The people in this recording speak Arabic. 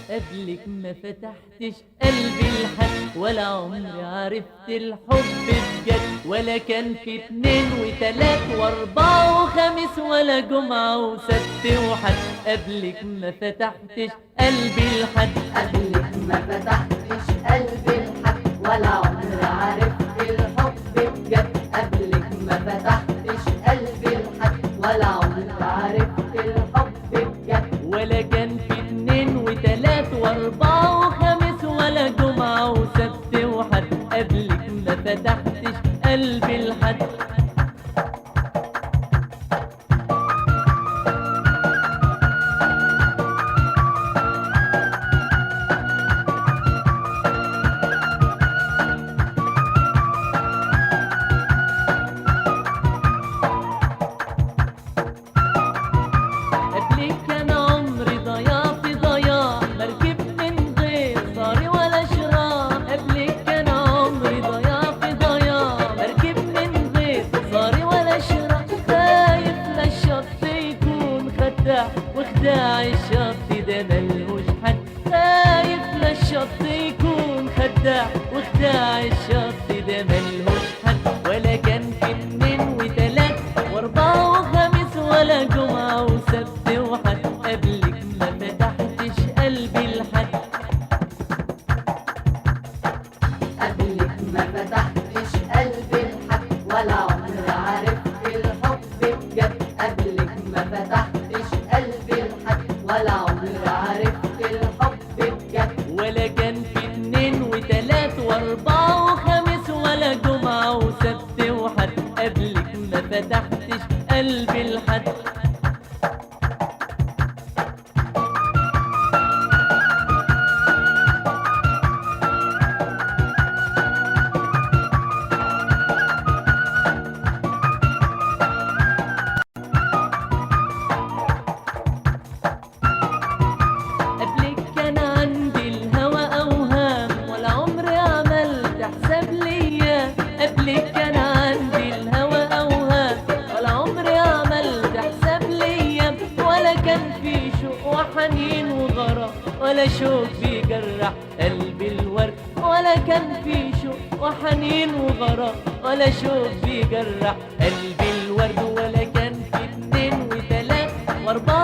قبلك ما فتحتش قلبي لحد، ولا عمري عرفت الحب بجد، ولا كان في اتنين وتلات واربعة وخميس ولا جمعة وسبت وحد. قبلك ما فتحتش قلبي لحد، قبلك ما فتحتش قلبي لحد، ولا عمري عرفت الحب بجد. قبلك ما فتحتش قلبي لحد، ولا عمري عرفت الحب بجد. ولا كان في اتنين وتلات واربعة وخميس ولا جمعة وسبت وحد. قبلك ما فتحتش قلبي لحد. قبلك كان عمري ضياع في ضياع، مركب من غير صاري ولا شراع. قبلك كان عمري ضياع في ضياع، مركب من غير صاري ولا شراع. خايف لا الشط يكون خداع، وخداع الشط ده ملهوش حد. خايف لا الشط يكون خداع، وخداع الشط ده ملهوش حد. ولا كان في اتنين وتلات واربعة وخميس ولا جمعة وسبت وحد. قبلك ما فتحتش قلبي لحد. قبلك ما فتحتش قلبي لحد، ولا عمري عرفت الحب بجد. قبلك ما فتحتش قلبي لحد، ولا عمري عرفت الحب بجد. ولا كان في اتنين وتلات واربعة وخميس ولا جمعة وسبت وحد. قبلك ما فتحتش قلبي لحد. قبلك كان عندي الهوى أوهام، ولا عمري عملت حساب ليا. قبلك كان عندي الهوى أوهام، ولا عمري عملت حساب ليا. ولا كان في شوق وحنين وغرام، ولا شوق بيجرح قلبي الورد. ولا كان في شوق وحنين وغرام، ولا شوق بيجرح قلبي الورد. ولا كان في اتنين وتلات واربعة